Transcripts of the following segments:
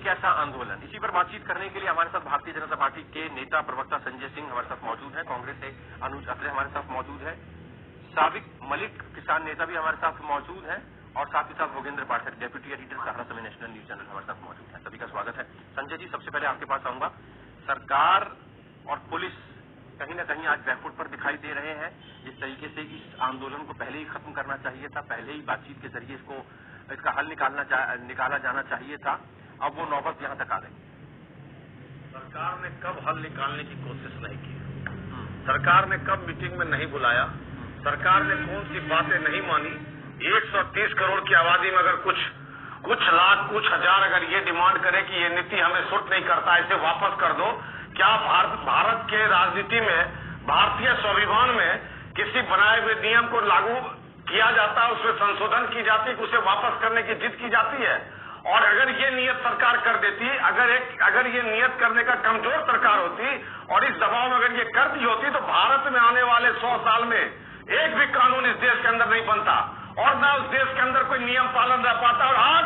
कैसा आंदोलन, इसी पर बातचीत करने के लिए हमारे साथ भारतीय जनता पार्टी के नेता प्रवक्ता संजय सिंह हमारे साथ मौजूद है, कांग्रेस से अनुज अत्रे हमारे साथ मौजूद है, साबिक मलिक किसान नेता भी हमारे साथ मौजूद है और साथ ही साथ भोगेंद्र पाठक डेप्यूटी एडिटर सहारा समय नेशनल न्यूज चैनल हमारे साथ मौजूद है। सभी का स्वागत है। संजय जी, सबसे पहले आपके पास आऊंगा। सरकार और पुलिस कहीं न कहीं आज बैकफुट पर दिखाई दे रहे हैं। जिस तरीके से इस आंदोलन को पहले ही खत्म करना चाहिए था, पहले ही बातचीत के जरिए इसका हल निकाला जाना चाहिए था, अब वो नौबत यहां तक आ गई। सरकार ने कब हल निकालने की कोशिश नहीं की, सरकार ने कब मीटिंग में नहीं बुलाया, सरकार ने कौन सी बातें नहीं मानी। 130 करोड़ की आबादी में अगर कुछ लाख कुछ हजार अगर ये डिमांड करे कि ये नीति हमें सूट नहीं करता, इसे वापस कर दो, क्या भारत के राजनीति में, भारतीय स्वाभिमान में किसी बनाए हुए नियम को लागू किया जाता है, उसमें संशोधन की जाती है, उसे वापस करने की जिद की जाती है। और अगर ये नियत सरकार कर देती, अगर ये नियत करने का कमजोर सरकार होती और इस दबाव में अगर ये कर दी होती, तो भारत में आने वाले 100 साल में एक भी कानून इस देश के अंदर नहीं बनता और न उस देश के अंदर कोई नियम पालन रह पाता। और आज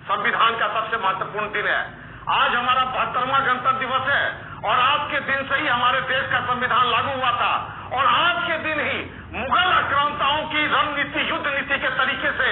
संविधान का सबसे महत्वपूर्ण दिन है, आज हमारा 72वां गणतंत्र दिवस है और आज के दिन से ही हमारे देश का संविधान लागू हुआ था और आज के दिन ही मुगल आक्रांताओं की रणनीति, युद्ध नीति के तरीके से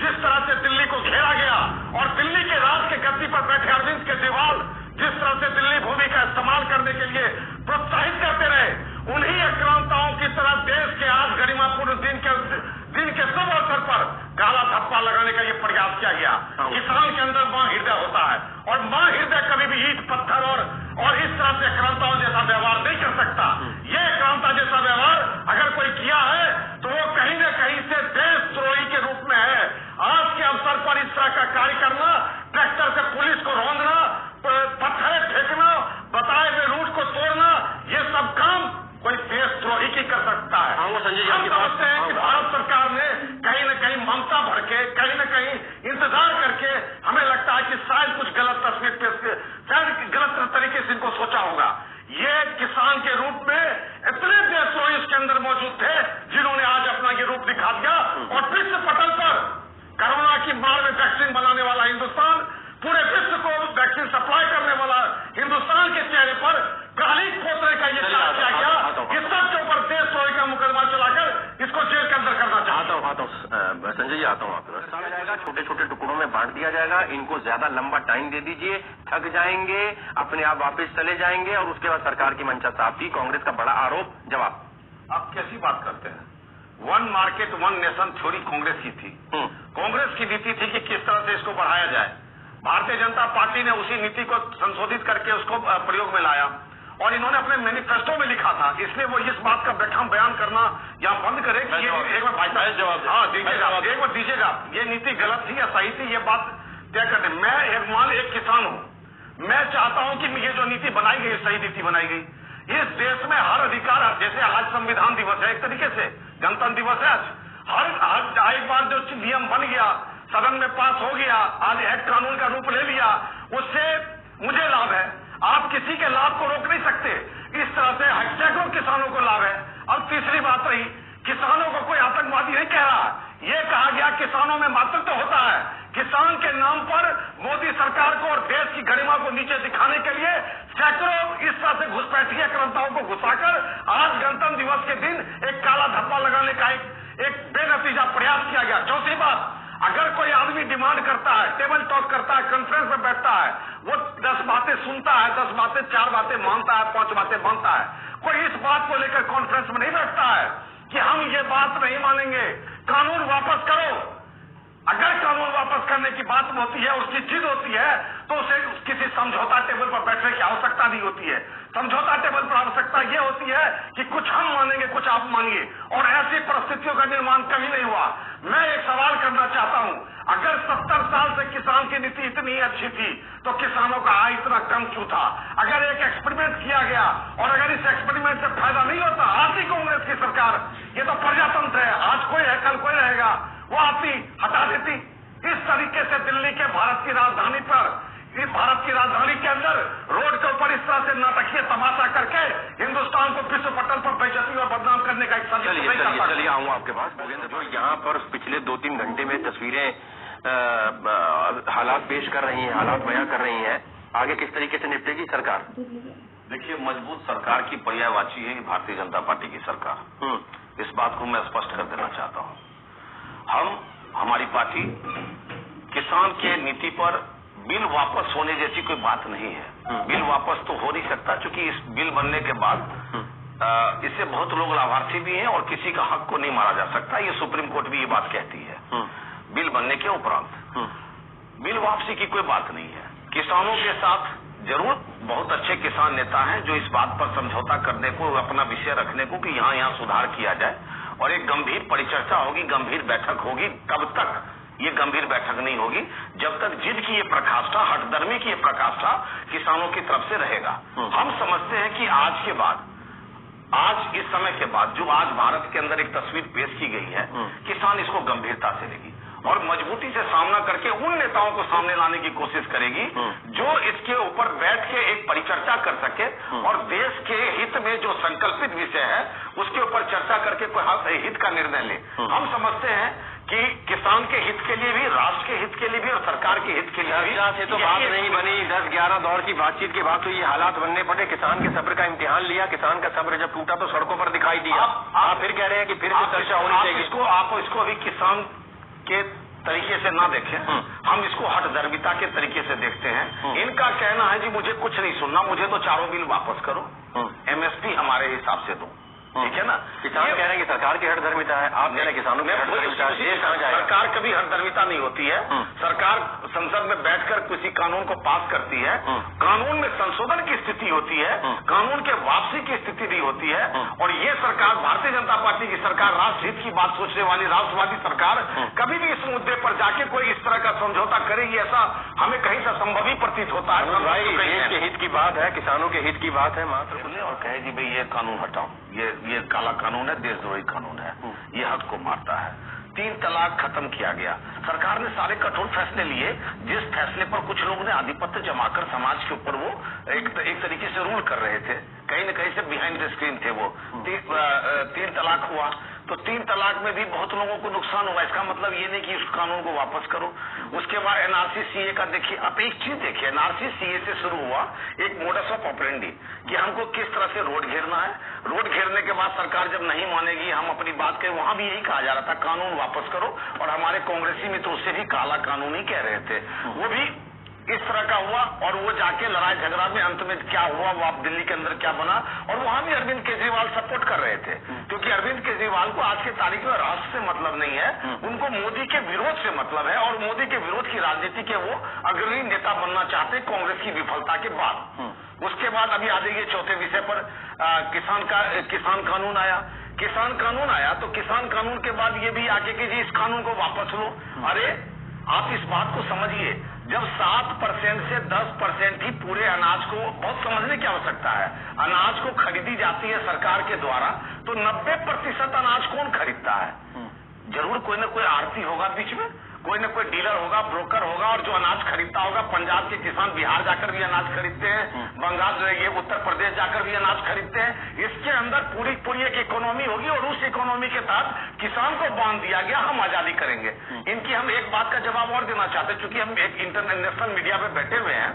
जिस तरह से दिल्ली को घेरा गया और दिल्ली के राज के गद्दी पर बैठे अरविंद केजरीवाल जिस तरह से दिल्ली भूमि का इस्तेमाल करने के लिए प्रोत्साहित करते रहे, उन्हीं आक्रांताओं की तरह देश के आज गरिमापूर्ण दिन के शुभ अवसर पर काला धब्बा लगाने का ये प्रयास किया गया। किसान के अंदर मां हृदय होता है और मां हृदय कभी भी ईंट पत्थर और इस तरह से आक्रांताओं जैसा व्यवहार नहीं कर सकता। ये आक्रांता जैसा व्यवहार अगर कोई किया है तो वो कहीं न कहीं से देशद्रोही के रूप में है। आज के अवसर पर इस तरह का कार्य करना, ट्रैक्टर से पुलिस को रौंदना, पत्थर फेंकना, बताए हुए रूट को तोड़ना, ये सब काम कोई देशद्रोही की कर सकता है। हम समझते हैं कि भारत सरकार ने कहीं न कहीं ममता भर के, कहीं न कहीं इंतजार करके, हमें लगता है कि शायद कुछ गलत तस्वीर पेश, शायद गलत तरीके से इनको सोचा होगा। ये किसान के रूप में इतने देशद्रोही इसके अंदर मौजूद थे जिन्होंने आज अपना ये रूप दिखा दिया और विश्व पटल पर कोरोना की मार में वैक्सीन बनाने वाला हिंदुस्तान, पूरे विश्व को वैक्सीन सप्लाई करने वाला हिंदुस्तान के चेहरे पर काली पोतने का ये कार्य किया गया। इस सब के ऊपर देशद्रोही का मुकदमा चलाकर इसको जेल के अंदर करना चाहता हूँ। संजय जी, आता हूँ आपके पास। जाएगा, छोटे छोटे टुकड़ों में बांट दिया जाएगा, इनको ज्यादा लंबा टाइम दे दीजिए, थक जाएंगे, अपने आप वापस चले जाएंगे और उसके बाद सरकार की मंशा साफ थी। कांग्रेस का बड़ा आरोप जवाब। आप कैसी बात करते हैं? One market one nation theory Congress की थी। कांग्रेस की नीति थी कि किस तरह से इसको बढ़ाया जाए। भारतीय जनता पार्टी ने उसी नीति को संशोधित करके उसको प्रयोग में लाया और इन्होंने अपने मैनिफेस्टो में लिखा था। इसलिए वो इस बात का बेठम बयान करना या बंद करे कि एक बार भाई साहब जवाब, हाँ दीजिएगा, एक बार दीजिएगा, ये नीति गलत थी या सही थी, ये बात तय कर दे। मैं एक किसान हूँ, मैं चाहता हूँ कि ये जो नीति बनाई गई सही नीति बनाई गई। इस देश में हर अधिकार, जैसे आज संविधान दिवस है, एक तरीके से गणतंत्र दिवस है, हर एक बार जो नियम बन गया, सदन में पास हो गया, आज एक्ट कानून का रूप ले लिया, उससे मुझे लाभ है, आप किसी के लाभ को रोक नहीं सकते। इस तरह से सैकड़ों किसानों को लाभ है। अब तीसरी बात रही, किसानों को कोई आतंकवादी नहीं कह रहा, ये कहा गया किसानों में मातृत्व होता है। किसान के नाम पर मोदी सरकार को और देश की गरिमा को नीचे दिखाने के लिए सैकड़ों इस तरह से घुसपैठिया आक्रांताओं को घुसाकर आज गणतंत्र दिवस के दिन एक काला धब्बा लगाने का एक बेनतीजा प्रयास किया गया। चौथी बात, अगर कोई आदमी डिमांड करता है, टेबल टॉक करता है, कॉन्फ्रेंस में बैठता है, वो 10 बातें सुनता है, 10 बातें, 4 बातें मानता है, 5 बातें मानता है। कोई इस बात को लेकर कॉन्फ्रेंस में नहीं बैठता है कि हम ये बात नहीं मानेंगे, कानून वापस करो। अगर कानून वापस करने की बात होती है, उसकी जिद होती है, तो उसे किसी समझौता टेबल पर बैठने की आवश्यकता नहीं होती है। समझौता टेबल पर आवश्यकता यह होती है कि कुछ हम मानेंगे, कुछ आप मानिए, और ऐसी परिस्थितियों का निर्माण कभी नहीं हुआ। मैं एक सवाल करना चाहता हूं, अगर 70 साल से किसान की नीति इतनी अच्छी थी तो किसानों का आय इतना कम क्यों था? अगर एक एक्सपेरिमेंट किया गया और अगर इस एक्सपेरिमेंट से फायदा नहीं होता, आज ही कांग्रेस की सरकार, ये तो प्रजातंत्र है, आज कोई है कल कोई रहेगा, वो आती हटा देती। इस तरीके से दिल्ली के भारत की राजधानी पर, इस भारत की राजधानी के अंदर रोड के ऊपर इस तरह से नाटकीय तमाशा करके हिंदुस्तान को विश्व पटल पर बेइज्जती और बदनाम करने का एक चलिए आऊंगा आपके पास। जो यहाँ पर पिछले 2-3 घंटे में तस्वीरें हालात पेश कर रही हैं, हालात बयां कर रही हैं, आगे किस तरीके से निपटेगी सरकार? देखिए, मजबूत सरकार की पर्यायवाची है भारतीय जनता पार्टी की सरकार। इस बात को मैं स्पष्ट कर देना चाहता हूं। हमारी पार्टी किसान के नीति पर बिल वापस होने जैसी कोई बात नहीं है। बिल वापस तो हो नहीं सकता, क्योंकि इस बिल बनने के बाद इससे बहुत लोग लाभार्थी भी हैं और किसी का हक को नहीं मारा जा सकता। ये सुप्रीम कोर्ट भी ये बात कहती है। बिल बनने के उपरांत बिल वापसी की कोई बात नहीं है। किसानों के साथ जरूर बहुत अच्छे किसान नेता हैं जो इस बात पर समझौता करने को, अपना विषय रखने को कि यहाँ सुधार किया जाए, और एक गंभीर परिचर्चा होगी, गंभीर बैठक होगी। तब तक ये गंभीर बैठक नहीं होगी जब तक जिद की ये प्रकाष्ठा, हठधर्मी की ये प्रकाष्ठा किसानों की तरफ से रहेगा। हम समझते हैं कि आज के बाद, आज इस समय के बाद जो आज भारत के अंदर एक तस्वीर पेश की गई है, किसान इसको गंभीरता से लेगी और मजबूती से सामना करके उन नेताओं को सामने लाने की कोशिश करेगी जो इसके ऊपर बैठ के एक परिचर्चा कर सके और देश के हित में जो संकल्पित विषय है उसके ऊपर चर्चा करके कोई हित का निर्णय ले। हम समझते हैं कि किसान के हित के लिए भी, राष्ट्र के हित के लिए भी और सरकार के हित के लिए भी से तो बात नहीं बनी। 10-11 दौर की बातचीत के बाद तो ये हालात बनने पड़े। किसान के सब्र का इम्तिहान लिया, किसान का सब्र जब टूटा तो सड़कों पर दिखाई दिया। आप फिर कह रहे हैं कि फिर चर्चा होनी चाहिए। आप इसको अभी किसान के तरीके से ना देखें, हम इसको हठधर्मिता के तरीके से देखते हैं। इनका कहना है जी मुझे कुछ नहीं सुनना, मुझे तो चारों बिल वापस करो, एमएसपी हमारे हिसाब से दो, ठीक है ना। किसान कह रहे हैं कि सरकार की हठधर्मिता है, आप कह रहे हैं किसानों की हठधर्मिता है। सरकार कभी हठधर्मिता नहीं होती है। सरकार संसद में बैठकर किसी कानून को पास करती है, कानून में संशोधन की स्थिति होती है, कानून के वापसी की स्थिति नहीं होती है। और ये सरकार, भारतीय जनता पार्टी की सरकार, राष्ट्र हित की बात सोचने वाली राष्ट्रवादी सरकार कभी भी इस मुद्दे पर जाके कोई इस तरह का समझौता करेगी ऐसा हमें कहीं से संभव ही प्रतीत होता है। भाई देश के हित की बात है, किसानों के हित की बात है मात्र, और कहे जी भाई ये कानून हटाओ, ये काला कानून है, देशद्रोही कानून है, ये हक को मारता है। 3 तलाक खत्म किया गया। सरकार ने सारे कठोर फैसले लिए, जिस फैसले पर कुछ लोग ने आधिपत्य जमाकर समाज के ऊपर वो एक तरीके से रूल कर रहे थे, कहीं न कहीं से बिहाइंड द स्क्रीन थे वो। 3 तलाक हुआ तो 3 तलाक में भी बहुत लोगों को नुकसान हुआ। इसका मतलब ये नहीं कि उस कानून को वापस करो। उसके बाद एनआरसी सीए का देखिए, आप एक चीज देखिए, एनआरसी सीए से शुरू हुआ एक मोडस ऑफ ऑपरेंडी कि हमको किस तरह से रोड घेरना है। रोड घेरने के बाद सरकार जब नहीं मानेगी, हम अपनी बात करें, वहां भी यही कहा जा रहा था कानून वापस करो, और हमारे कांग्रेसी मित्र उससे भी काला कानून ही कह रहे थे। वो भी इस तरह का हुआ और वो जाके लड़ाई झगड़ा में अंत में क्या हुआ, वो आप दिल्ली के अंदर क्या बना, और वहां भी अरविंद केजरीवाल सपोर्ट कर रहे थे, क्योंकि अरविंद केजरीवाल को आज के तारीख में राष्ट्र से मतलब नहीं है, उनको मोदी के विरोध से मतलब है, और मोदी के विरोध की राजनीति के वो अग्रणी नेता बनना चाहते हैं कांग्रेस की विफलता के बाद। उसके बाद अभी आ जाइए चौथे विषय पर, किसान कानून आया। किसान कानून आया तो किसान कानून के बाद ये भी आके कि जी इस कानून को वापस लो। अरे आप इस बात को समझिए, जब 7% से 10% ही पूरे अनाज को, बहुत समझने की आवश्यकता है, अनाज को खरीदी जाती है सरकार के द्वारा, तो 90% अनाज कौन खरीदता है? जरूर कोई ना कोई आढ़ती होगा बीच में, कोई ना कोई डीलर होगा, ब्रोकर होगा, और जो अनाज खरीदता होगा, पंजाब के किसान बिहार जाकर भी अनाज खरीदते हैं, बंगाल ये उत्तर प्रदेश जाकर भी अनाज खरीदते हैं। इसके अंदर पूरी एक इकोनॉमी होगी, और उस इकोनॉमी के तहत किसान को बांध दिया गया, हम आजादी करेंगे। इनकी हम एक बात का जवाब और देना चाहते हैं, चूंकि हम एक इंटरनेशनल मीडिया पे बैठे हुए हैं,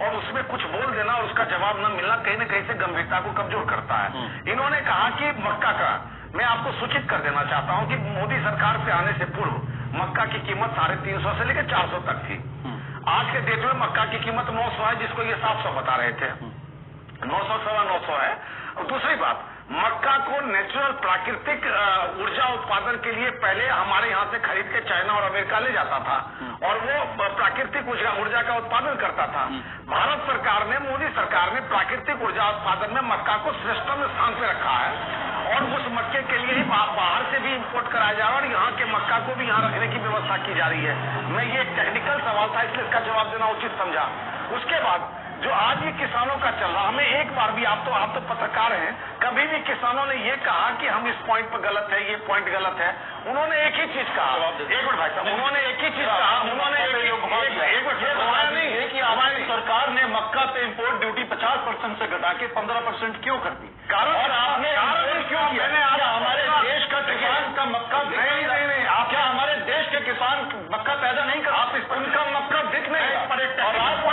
और उसमें कुछ बोल देना और उसका जवाब न मिलना कहीं न कहीं से गंभीरता को कमजोर करता है। इन्होंने कहा कि मक्का का, मैं आपको सूचित कर देना चाहता हूं कि मोदी सरकार से आने से पूर्व मक्का की कीमत 350 से लेकर 400 तक थी। आज के डेट में मक्का की कीमत 900 है, जिसको ये 700 बता रहे थे। 900 सवा 900 है। और दूसरी बात, मक्का को नेचुरल प्राकृतिक ऊर्जा उत्पादन के लिए पहले हमारे यहाँ से खरीद के चाइना और अमेरिका ले जाता था, और वो प्राकृतिक ऊर्जा का उत्पादन करता था। भारत सरकार ने, मोदी सरकार ने प्राकृतिक ऊर्जा उत्पादन में मक्का को श्रेष्ठतम स्थान पे रखा है, और उस मक्के के लिए ही बाहर से भी इंपोर्ट कराया जा रहा है, और यहाँ के मक्का को भी यहाँ रखने की व्यवस्था की जा रही है। मैं ये टेक्निकल सवाल था, इसलिए इसका जवाब देना उचित समझा। उसके बाद जो आज ये किसानों का चल रहा, हमें एक बार भी, आप तो पत्रकार हैं, कभी भी किसानों ने ये कहा कि हम इस पॉइंट पर गलत है, ये पॉइंट गलत है। उन्होंने एक ही चीज कहा, एक मिनट भाई साहब, उन्होंने एक ही चीज कहा, उन्होंने एक नहीं है कि हमारी सरकार ने मक्का पे इम्पोर्ट ड्यूटी 50% से घटा के 15% क्यों कर दी? कारण आपने क्यों किया? हमारे देश का किसान का मक्का नहीं, आप क्या हमारे देश के किसान मक्का पैदा नहीं कर, आप उनका मक्का बिक नहीं, और आप